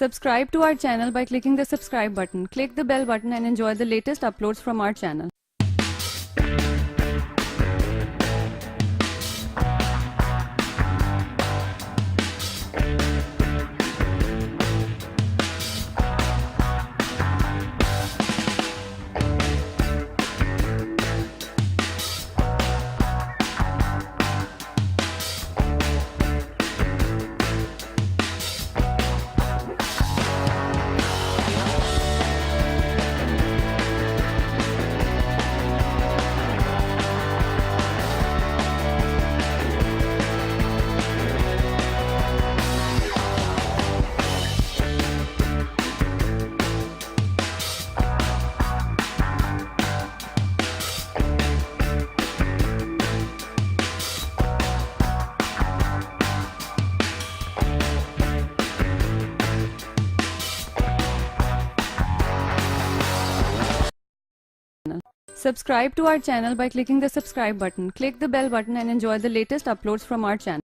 Subscribe to our channel by clicking the subscribe button. Click the bell button and enjoy the latest uploads from our channel. Subscribe to our channel by clicking the subscribe button. Click the bell button and enjoy the latest uploads from our channel.